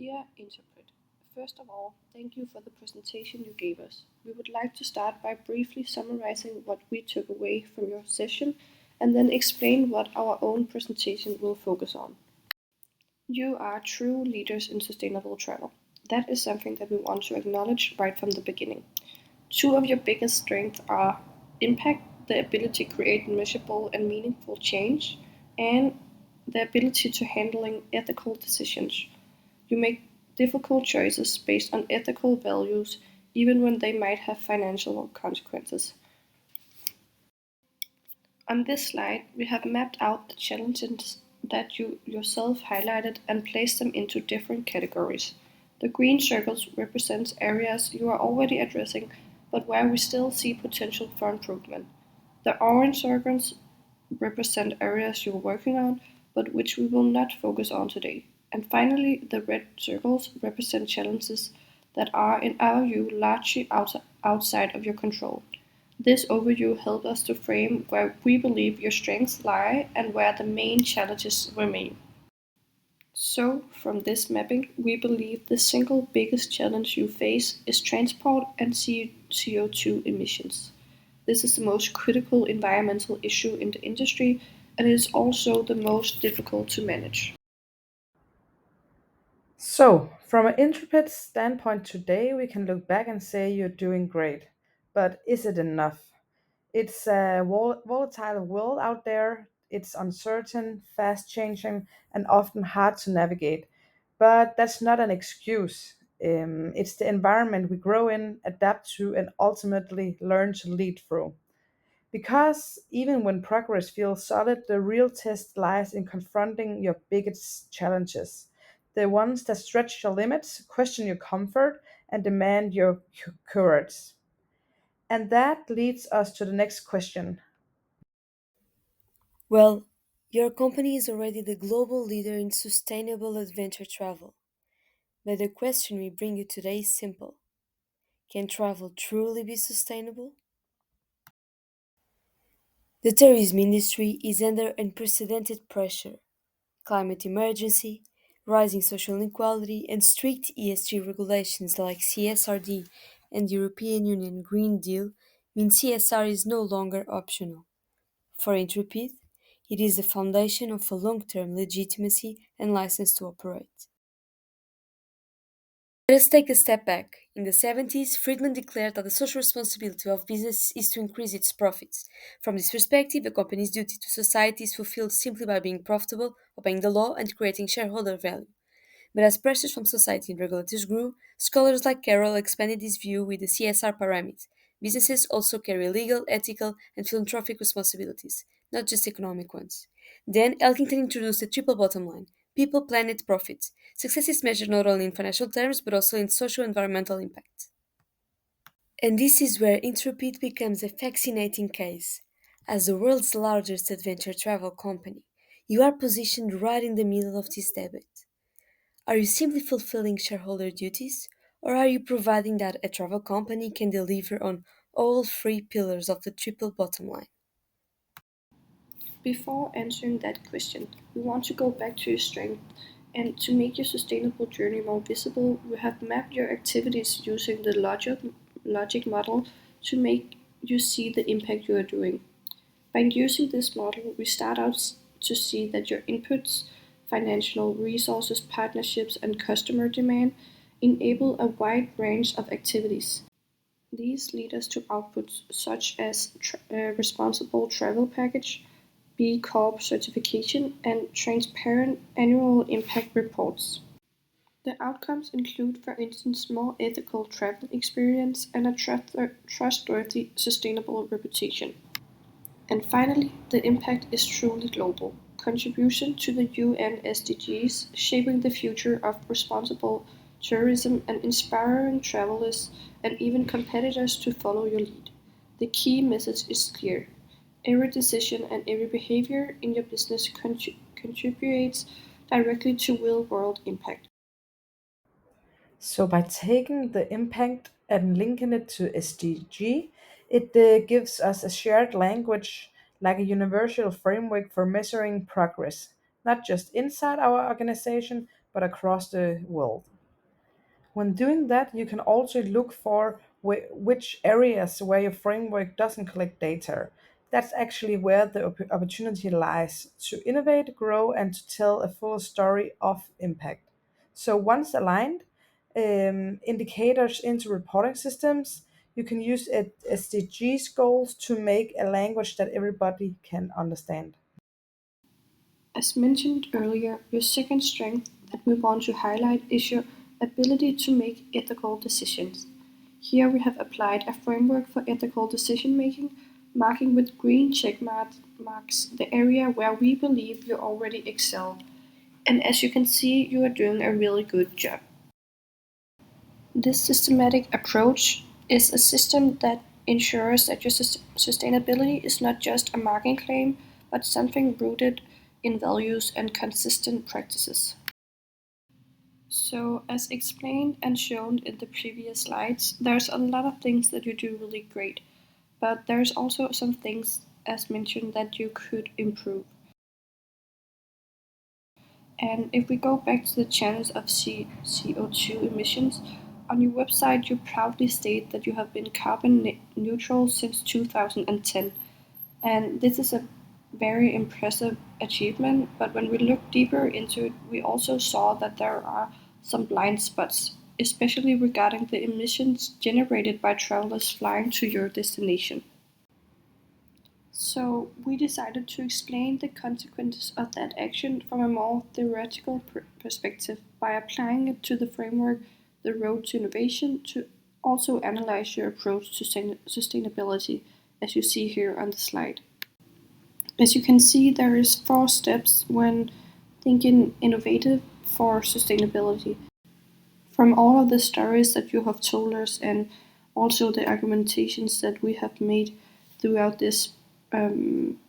Dear Interpret, first of all, thank you for the presentation you gave us. We would like to start by briefly summarizing what we took away from your session and then explain what our own presentation will focus on. You are true leaders in sustainable travel. That is something that we want to acknowledge right from the beginning. Two of your biggest strengths are impact, the ability to create measurable and meaningful change, and the ability to handling ethical decisions. You make difficult choices based on ethical values, even when they might have financial consequences. On this slide, we have mapped out the challenges that you yourself highlighted and placed them into different categories. The green circles represent areas you are already addressing, but where we still see potential for improvement. The orange circles represent areas you're working on, but which we will not focus on today. And finally, the red circles represent challenges that are, in our view, largely outside of your control. This overview helps us to frame where we believe your strengths lie and where the main challenges remain. So, from this mapping, we believe the single biggest challenge you face is transport and CO2 emissions. This is the most critical environmental issue in the industry and it is also the most difficult to manage. So, from an intrepid standpoint today, we can look back and say you're doing great. But is it enough? It's a volatile world out there. It's uncertain, fast changing, and often hard to navigate. But that's not an excuse. It's the environment we grow in, adapt to, and ultimately learn to lead through. Because even when progress feels solid, the real test lies in confronting your biggest challenges. The ones that stretch your limits, question your comfort, and demand your courage. And that leads us to the next question. Well, your company is already the global leader in sustainable adventure travel. But the question we bring you today is simple. Can travel truly be sustainable? The tourism industry is under unprecedented pressure. Climate emergency, rising social inequality, and strict ESG regulations like CSRD and the European Union Green Deal mean CSR is no longer optional. For Intrepid, it is the foundation of a long term legitimacy and license to operate. Let us take a step back. In the 70s, Friedman declared that the social responsibility of business is to increase its profits. From this perspective, a company's duty to society is fulfilled simply by being profitable, obeying the law, and creating shareholder value. But as pressures from society and regulators grew, scholars like Carroll expanded this view with the CSR pyramid. Businesses also carry legal, ethical, and philanthropic responsibilities, not just economic ones. Then Elkington introduced the triple bottom line: people, planet, profit. Success is measured not only in financial terms but also in social and environmental impact. And this is where Intrepid becomes a fascinating case. As the world's largest adventure travel company, you are positioned right in the middle of this debate. Are you simply fulfilling shareholder duties, or are you providing that a travel company can deliver on all three pillars of the triple bottom line? Before answering that question, we want to go back to your strength and to make your sustainable journey more visible, we have mapped your activities using the logic model to make you see the impact you are doing. By using this model, we start out to see that your inputs, financial resources, partnerships, and customer demand enable a wide range of activities. These lead us to outputs such as responsible travel package, B Corp certification, and transparent annual impact reports. The outcomes include, for instance, more ethical travel experience and a trustworthy, sustainable reputation. And finally, the impact is truly global. Contribution to the UN SDGs, shaping the future of responsible tourism and inspiring travelers and even competitors to follow your lead. The key message is clear. Every decision and every behavior in your business contributes directly to real world impact. So, by taking the impact and linking it to SDG, it gives us a shared language, like a universal framework for measuring progress, not just inside our organization, but across the world. When doing that, you can also look for which areas where your framework doesn't collect data. That's actually where the opportunity lies to innovate, grow, and to tell a full story of impact. So once aligned, indicators into reporting systems, you can use SDGs goals to make a language that everybody can understand. As mentioned earlier, your second strength that we want to highlight is your ability to make ethical decisions. Here we have applied a framework for ethical decision making, marking with green check marks the area where we believe you already excel. And as you can see, you are doing a really good job. This systematic approach is a system that ensures that your sustainability is not just a marketing claim, but something rooted in values and consistent practices. So, as explained and shown in the previous slides, there's a lot of things that you do really great, but there's also some things, as mentioned, that you could improve. And if we go back to the challenge of CO2 emissions, on your website you proudly state that you have been carbon neutral since 2010. And this is a very impressive achievement, but when we look deeper into it, we also saw that there are some blind spots, especially regarding the emissions generated by travelers flying to your destination. So, we decided to explain the consequences of that action from a more theoretical perspective by applying it to the framework The Road to Innovation to also analyze your approach to sustainability, as you see here on the slide. As you can see, there is 4 steps when thinking innovative for sustainability. From all of the stories that you have told us and also the argumentations that we have made throughout this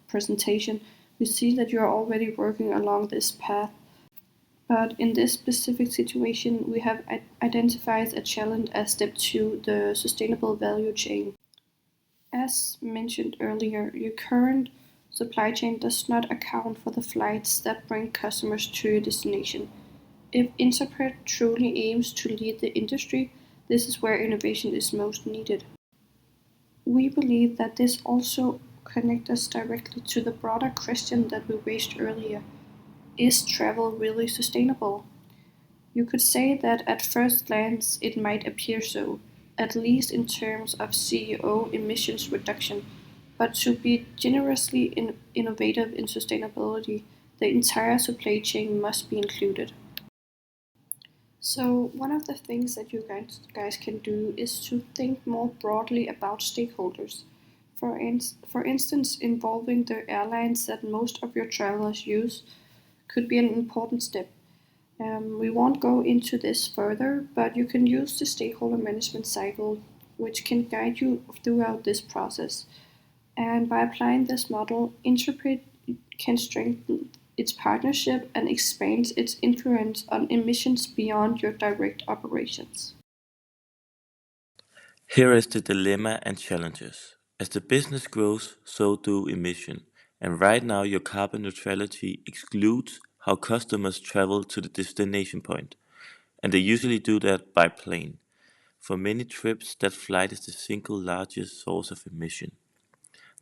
presentation, we see that you are already working along this path. But in this specific situation, we have identified a challenge as step 2, the sustainable value chain. As mentioned earlier, your current supply chain does not account for the flights that bring customers to your destination. If Interpret truly aims to lead the industry, this is where innovation is most needed. We believe that this also connects us directly to the broader question that we raised earlier. Is travel really sustainable? You could say that at first glance it might appear so, at least in terms of CEO emissions reduction, but to be generously innovative in sustainability, the entire supply chain must be included. So, one of the things that you guys can do is to think more broadly about stakeholders. For instance, involving the airlines that most of your travelers use could be an important step. We won't go into this further, but you can use the stakeholder management cycle, which can guide you throughout this process. And by applying this model, Interpret can strengthen its partnership and expand its influence on emissions beyond your direct operations. Here is the dilemma and challenges. As the business grows, so do emission. And right now your carbon neutrality excludes how customers travel to the destination point. And they usually do that by plane. For many trips, that flight is the single largest source of emission.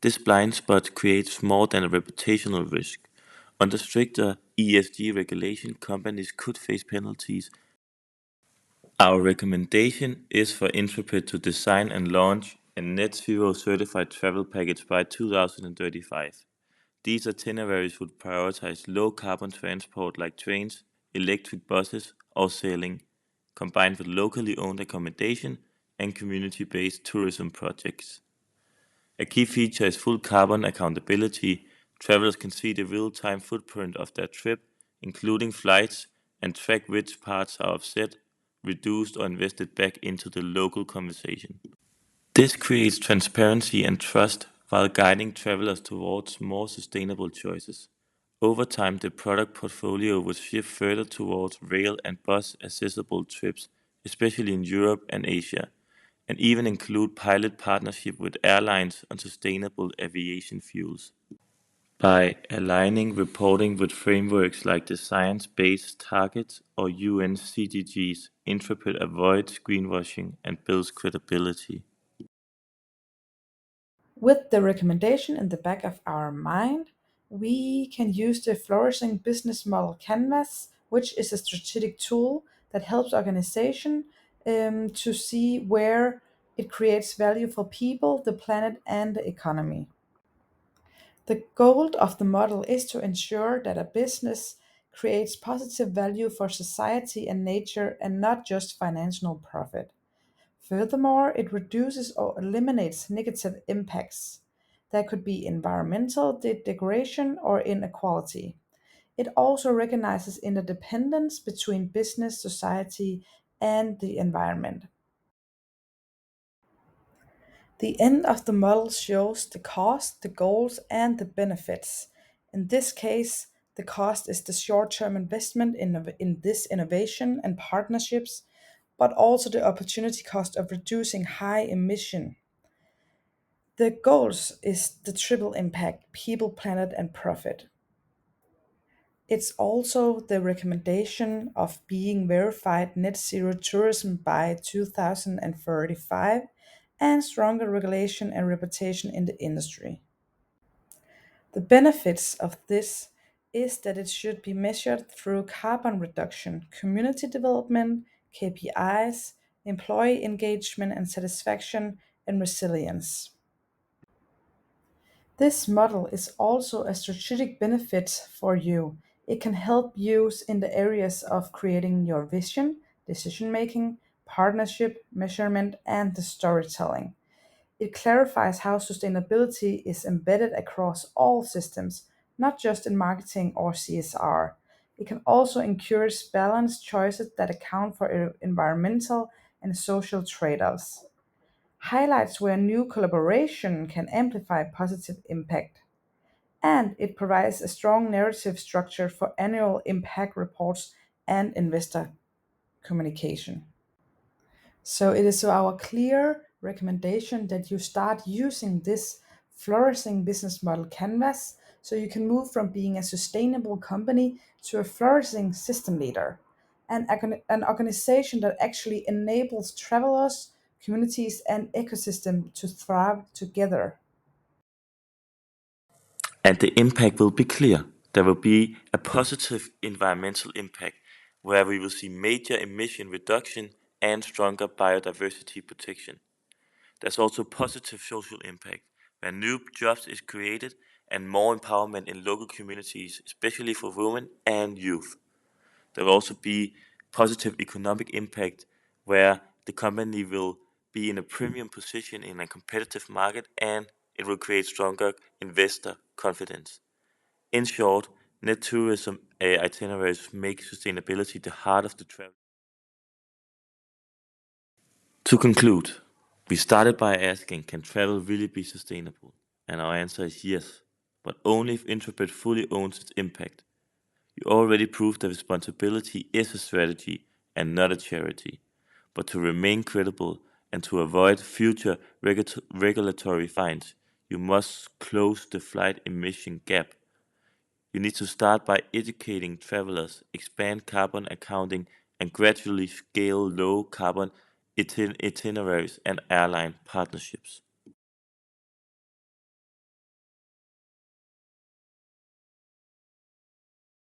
This blind spot creates more than a reputational risk. Under stricter ESG regulation, companies could face penalties. Our recommendation is for Intrepid to design and launch a net zero certified travel package by 2035. These itineraries would prioritize low carbon transport like trains, electric buses, or sailing, combined with locally owned accommodation and community based tourism projects. A key feature is full carbon accountability. Travelers can see the real time footprint of their trip, including flights, and track which parts are offset, reduced, or invested back into the local conversation. This creates transparency and trust while guiding travelers towards more sustainable choices. Over time, the product portfolio will shift further towards rail and bus accessible trips, especially in Europe and Asia, and even include pilot partnership with airlines on sustainable aviation fuels. By aligning reporting with frameworks like the Science Based Targets or UN CDGs, Intrepid avoids greenwashing and builds credibility. With the recommendation in the back of our mind, we can use the Flourishing Business Model Canvas, which is a strategic tool that helps organization to see where it creates value for people, the planet, and the economy. The goal of the model is to ensure that a business creates positive value for society and nature and not just financial profit. Furthermore, it reduces or eliminates negative impacts. That could be environmental degradation or inequality. It also recognizes interdependence between business, society, and the environment. The end of the model shows the cost, the goals, and the benefits. In this case, the cost is the short term investment in this innovation and partnerships, but also the opportunity cost of reducing high emission. The goals is the triple impact people, planet, and profit. It's also the recommendation of being verified net zero tourism by 2035 and stronger regulation and reputation in the industry. The benefits of this is that it should be measured through carbon reduction, community development, KPIs, employee engagement and satisfaction, and resilience. This model is also a strategic benefit for you. It can help you in the areas of creating your vision, decision making, partnership, measurement, and the storytelling. It clarifies how sustainability is embedded across all systems, not just in marketing or CSR. It can also encourage balanced choices that account for environmental and social trade offs. Highlights where new collaboration can amplify positive impact. And it provides a strong narrative structure for annual impact reports and investor communication. So it is our clear recommendation that you start using this flourishing business model canvas so you can move from being a sustainable company to a flourishing system leader and an organization that actually enables travelers, communities, and ecosystem to thrive together. And the impact will be clear. There will be a positive environmental impact where we will see major emission reduction and stronger biodiversity protection. There's also positive social impact where new jobs is created and more empowerment in local communities, especially for women and youth. There will also be positive economic impact where the company will be in a premium position in a competitive market and it will create stronger investor confidence. In short, net tourism itineraries make sustainability the heart of the travel. To conclude, we started by asking, can travel really be sustainable? And our answer is yes, but only if Intrepid fully owns its impact. You already proved that responsibility is a strategy and not a charity. But to remain credible and to avoid future regulatory fines, you must close the flight emission gap. You need to start by educating travelers, expand carbon accounting, and gradually scale low carbon itineraries and airline partnerships.